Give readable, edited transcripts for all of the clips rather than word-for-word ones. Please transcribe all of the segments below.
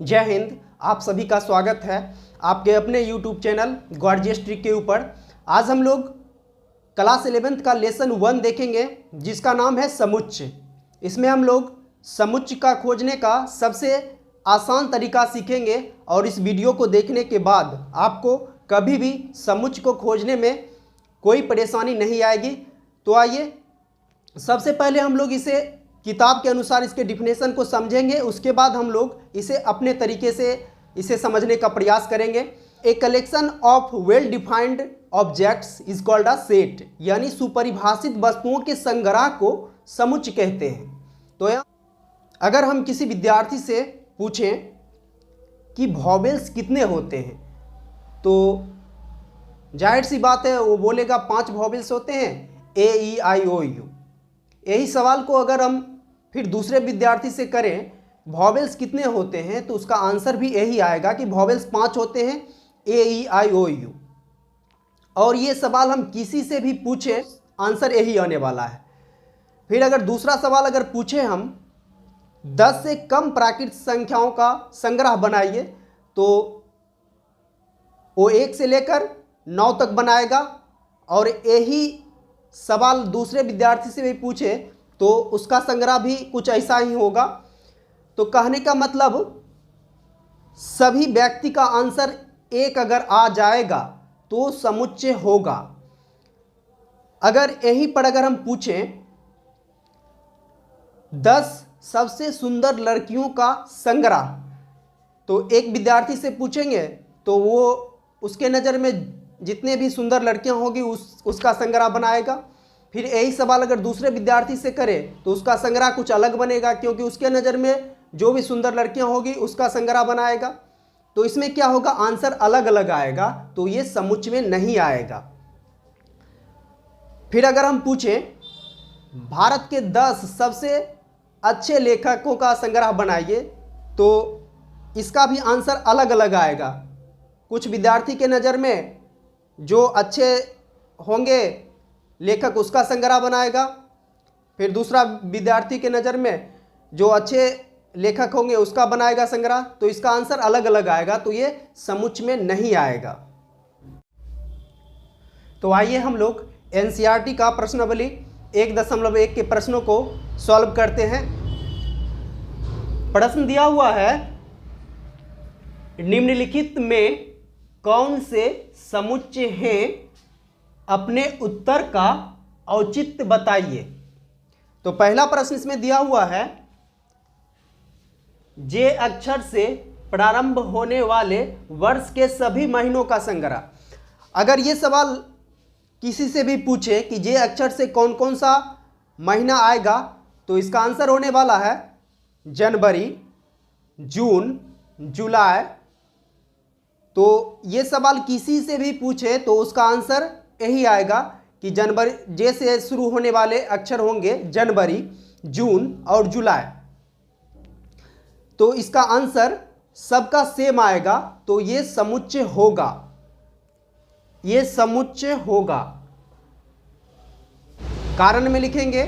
जय हिंद। आप सभी का स्वागत है आपके अपने YouTube चैनल गॉर्जियस ट्रिक के ऊपर। आज हम लोग क्लास 11th का लेसन 1 देखेंगे जिसका नाम है समुच्चय। इसमें हम लोग समुच्चय का खोजने का सबसे आसान तरीका सीखेंगे और इस वीडियो को देखने के बाद आपको कभी भी समुच्चय को खोजने में कोई परेशानी नहीं आएगी। तो आइए सबसे पहले हम लोग इसे किताब के अनुसार इसके डिफिनेशन को समझेंगे, उसके बाद हम लोग इसे अपने तरीके से इसे समझने का प्रयास करेंगे। A collection of well defined objects is called a set, यानी सुपरिभाषित वस्तुओं के संग्रह को समुच्चय कहते हैं। तो अगर हम किसी विद्यार्थी से पूछें कि वॉवेल्स कितने होते हैं तो जाहिर सी बात है वो बोलेगा 5 वॉवेल्स होते हैं, ए ई आई ओ यू। यही सवाल को अगर हम फिर दूसरे विद्यार्थी से करें वॉवेल्स कितने होते हैं तो उसका आंसर भी यही आएगा कि वॉवेल्स 5 होते हैं, ए ई आई ओ यू। और ये सवाल हम किसी से भी पूछें आंसर यही आने वाला है। फिर अगर दूसरा सवाल अगर पूछें हम 10 से कम प्राकृतिक संख्याओं का संग्रह बनाइए तो वो 1 से लेकर 9 तक बनाएगा। और यही सवाल दूसरे विद्यार्थी से भी पूछे तो उसका संग्रह भी कुछ ऐसा ही होगा। तो कहने का मतलब सभी व्यक्ति का आंसर 1 अगर आ जाएगा तो समुच्चय होगा। अगर यहीं पर अगर हम पूछें 10 सबसे सुंदर लड़कियों का संग्रह, तो एक विद्यार्थी से पूछेंगे तो वो उसके नज़र में जितने भी सुंदर लड़कियां होगी उसका संग्रह बनाएगा। फिर यही सवाल अगर दूसरे विद्यार्थी से करें तो उसका संग्रह कुछ अलग बनेगा, क्योंकि उसके नज़र में जो भी सुंदर लड़कियां होगी उसका संग्रह बनाएगा। तो इसमें क्या होगा, आंसर अलग अलग आएगा, तो ये समुच्चय में नहीं आएगा। फिर अगर हम पूछें भारत के 10 सबसे अच्छे लेखकों का संग्रह बनाइए तो इसका भी आंसर अलग अलग आएगा। कुछ विद्यार्थी के नज़र में जो अच्छे होंगे लेखक उसका संग्रह बनाएगा, फिर दूसरा विद्यार्थी के नज़र में जो अच्छे लेखक होंगे उसका बनाएगा संग्रह। तो इसका आंसर अलग अलग आएगा, तो ये समुच्चय में नहीं आएगा। तो आइए हम लोग एनसीईआरटी का प्रश्नावली 1.1 के प्रश्नों को सॉल्व करते हैं। प्रश्न दिया हुआ है, निम्नलिखित में कौन से समुच्चय हैं, अपने उत्तर का औचित्य बताइए। तो पहला प्रश्न इसमें दिया हुआ है, जे अक्षर से प्रारंभ होने वाले वर्ष के सभी महीनों का संग्रह। अगर ये सवाल किसी से भी पूछे कि जे अक्षर से कौन कौन सा महीना आएगा तो इसका आंसर होने वाला है जनवरी, जून, जुलाई। तो ये सवाल किसी से भी पूछे तो उसका आंसर यही आएगा कि जनवरी, जे से शुरू होने वाले अक्षर होंगे जनवरी, जून और जुलाई। तो इसका आंसर सबका सेम आएगा, तो ये समुच्चय होगा, ये समुच्चय होगा। कारण में लिखेंगे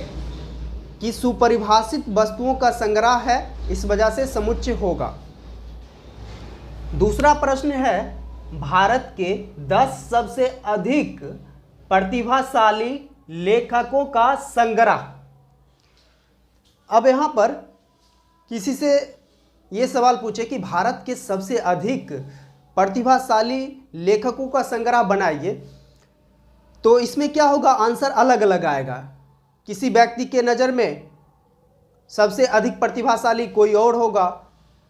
कि सुपरिभाषित वस्तुओं का संग्रह है, इस वजह से समुच्चय होगा। दूसरा प्रश्न है, भारत के 10 सबसे अधिक प्रतिभाशाली लेखकों का संग्रह। अब यहाँ पर किसी से ये सवाल पूछे कि भारत के सबसे अधिक प्रतिभाशाली लेखकों का संग्रह बनाइए, तो इसमें क्या होगा, आंसर अलग अलग आएगा। किसी व्यक्ति के नज़र में सबसे अधिक प्रतिभाशाली कोई और होगा,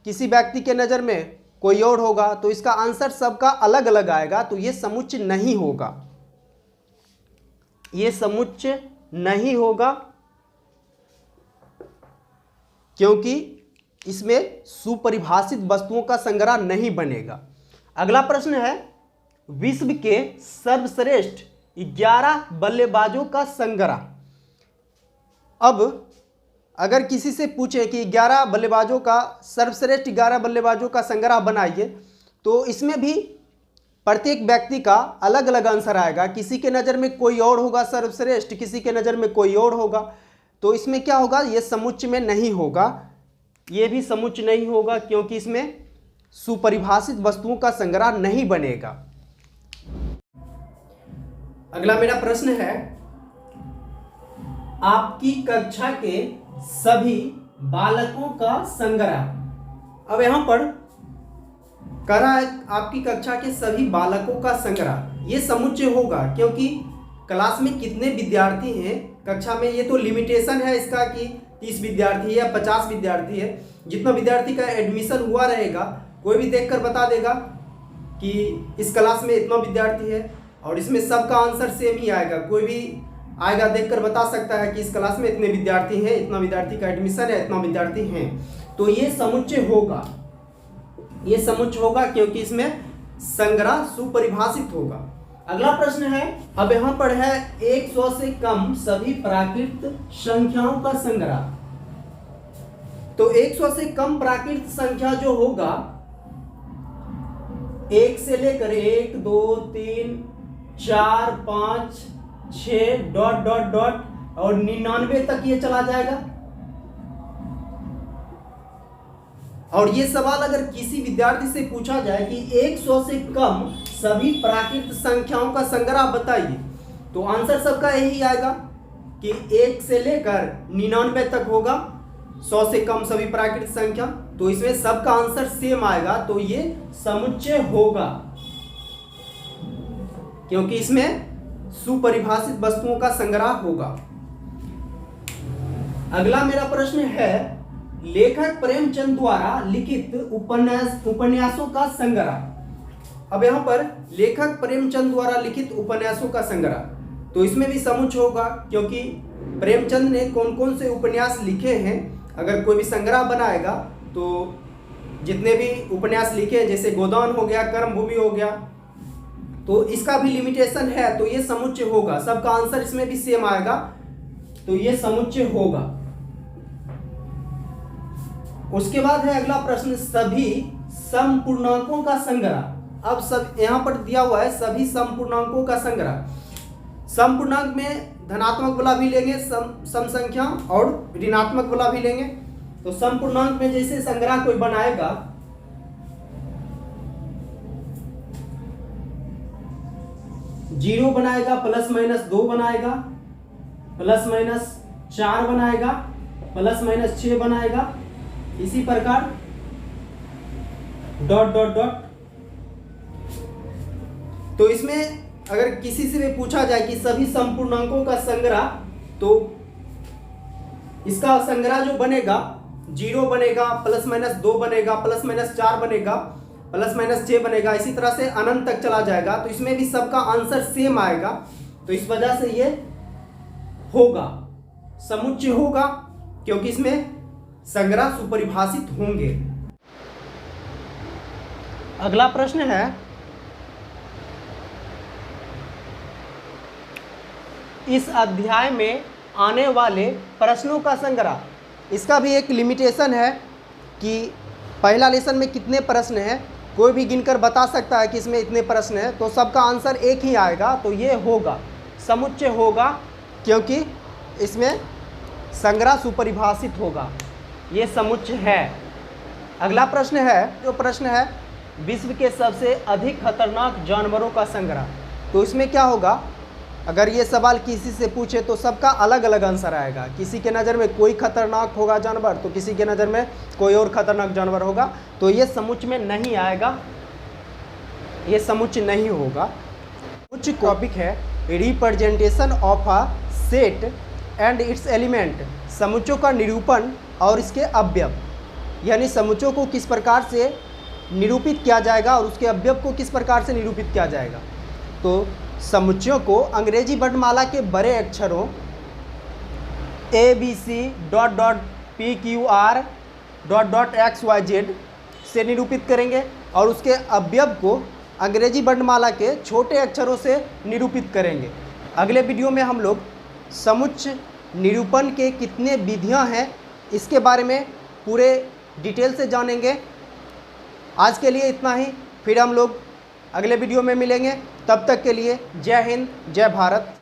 किसी व्यक्ति के नज़र में कोई और होगा, तो इसका आंसर सबका अलग अलग आएगा, तो ये समुच्चय नहीं होगा, ये समुच्चय नहीं होगा, क्योंकि इसमें सुपरिभाषित वस्तुओं का संग्रह नहीं बनेगा। अगला प्रश्न है, विश्व के सर्वश्रेष्ठ 11 बल्लेबाजों का संग्रह। अब अगर किसी से पूछे कि 11 बल्लेबाजों का सर्वश्रेष्ठ 11 बल्लेबाजों का संग्रह बनाइए तो इसमें भी प्रत्येक व्यक्ति का अलग अलग आंसर आएगा। किसी के नज़र में कोई और होगा सर्वश्रेष्ठ, किसी के नज़र में कोई और होगा, तो इसमें क्या होगा, ये समुच्चय में नहीं होगा, ये भी समुच्चय नहीं होगा, क्योंकि इसमें सुपरिभाषित वस्तुओं का संग्रह नहीं बनेगा। अगला मेरा प्रश्न है, आपकी कक्षा के सभी बालकों का संग्रह। अब यहां पर कह रहा है आपकी कक्षा के सभी बालकों का संग्रह, ये समुच्चय होगा क्योंकि क्लास में कितने विद्यार्थी हैं कक्षा में, ये तो लिमिटेशन है इसका कि 30 विद्यार्थी है या 50 विद्यार्थी है। जितना विद्यार्थी का एडमिशन हुआ रहेगा कोई भी देखकर बता देगा कि इस क्लास में इतना विद्यार्थी है और इसमें सबका आंसर सेम ही आएगा। कोई भी आएगा देखकर बता सकता है कि इस क्लास में इतने विद्यार्थी हैं, इतना विद्यार्थी का एडमिशन है, इतना विद्यार्थी हैं, तो ये समुच्चय होगा, ये समुच्चय होगा क्योंकि इसमें संग्रह सुपरिभाषित होगा। अगला प्रश्न है, अब यहां पर है 100 से कम सभी प्राकृत संख्याओं का संग्रह। तो 100 से कम प्राकृत संख्या जो होगा 1 से लेकर 1 2 3 4 5 6 डॉट डॉट डॉट और 99 तक ये चला जाएगा। और ये सवाल अगर किसी विद्यार्थी से पूछा जाए कि 100 से कम सभी प्राकृत संख्याओं का संग्रह बताइए, तो आंसर सबका यही आएगा कि 1 से लेकर 99 तक होगा 100 से कम सभी प्राकृत संख्या, तो इसमें सबका आंसर सेम आएगा, तो ये समुच्चय होगा क्योंकि इसमें सुपरिभाषित वस्तुओं का संग्रह होगा। अगला मेरा प्रश्न है, लेखक प्रेमचंद द्वारा लिखित उपन्यासों का संग्रह। अब यहां पर लेखक प्रेमचंद द्वारा लिखित उपन्यासों का संग्रह, तो इसमें भी समुच्चय होगा क्योंकि प्रेमचंद ने कौन कौन से उपन्यास लिखे हैं। अगर कोई भी संग्रह बनाएगा तो जितने भी उपन्यास लिखे हैं, जैसे गोदान हो गया, कर्मभूमि हो गया, तो इसका भी लिमिटेशन है, तो ये समुच्चय होगा। सबका आंसर इसमें भी सेम आएगा, तो ये समुच्चय होगा। उसके बाद है अगला प्रश्न, सभी समपूर्णांकों का संग्रह। अब सब यहां पर दिया हुआ है सभी समपूर्णांकों का संग्रह। समपूर्णांक में धनात्मक वाला भी लेंगे सम संख्या और ऋणात्मक वाला भी लेंगे। तो समपूर्णांक में जैसे संग्रह कोई बनाएगा, जीरो बनाएगा, प्लस माइनस 2 बनाएगा, प्लस माइनस 4 बनाएगा, प्लस माइनस 6 बनाएगा, इसी प्रकार डॉट डॉट डॉट। तो इसमें अगर किसी से भी पूछा जाए कि सभी समपूर्णांकों का संग्रह, तो इसका संग्रह जो बनेगा 0 बनेगा, प्लस माइनस 2 बनेगा, प्लस माइनस 4 बनेगा, प्लस माइनस 6 बनेगा, इसी तरह से अनंत तक चला जाएगा। तो इसमें भी सबका आंसर सेम आएगा, तो इस वजह से ये होगा, समुच्चय होगा क्योंकि इसमें संग्रह सुपरिभाषित होंगे। अगला प्रश्न है, इस अध्याय में आने वाले प्रश्नों का संग्रह। इसका भी एक लिमिटेशन है कि पहला लेसन में कितने प्रश्न हैं, कोई भी गिनकर बता सकता है कि इसमें इतने प्रश्न हैं, तो सबका आंसर एक ही आएगा, तो ये होगा, समुच्चय होगा क्योंकि इसमें संग्रह सुपरिभाषित होगा, ये समुच्चय है। अगला प्रश्न है, जो प्रश्न है विश्व के सबसे अधिक खतरनाक जानवरों का संग्रह। तो इसमें क्या होगा, अगर ये सवाल किसी से पूछे तो सबका अलग अलग आंसर आएगा। किसी के नज़र में कोई खतरनाक होगा जानवर, तो किसी के नज़र में कोई और खतरनाक जानवर होगा, तो ये समुच्चय में नहीं आएगा, ये समुच्चय नहीं होगा। कुछ टॉपिक है representation of a set and its element, समुच्चयों का निरूपण और इसके अवयव, यानी समुच्चयों को किस प्रकार से निरूपित किया जाएगा और उसके अवयव को किस प्रकार से निरूपित किया जाएगा। तो समुच्चयों को अंग्रेजी वर्णमाला के बड़े अक्षरों ABC dot dot PQR dot dot XYZ से निरूपित करेंगे और उसके अवयव को अंग्रेजी वर्णमाला के छोटे अक्षरों से निरूपित करेंगे। अगले वीडियो में हम लोग समुच्चय निरूपण के कितने विधियां हैं इसके बारे में पूरे डिटेल से जानेंगे। आज के लिए इतना ही, फिर हम लोग अगले वीडियो में मिलेंगे। तब तक के लिए जय हिंद, जय भारत।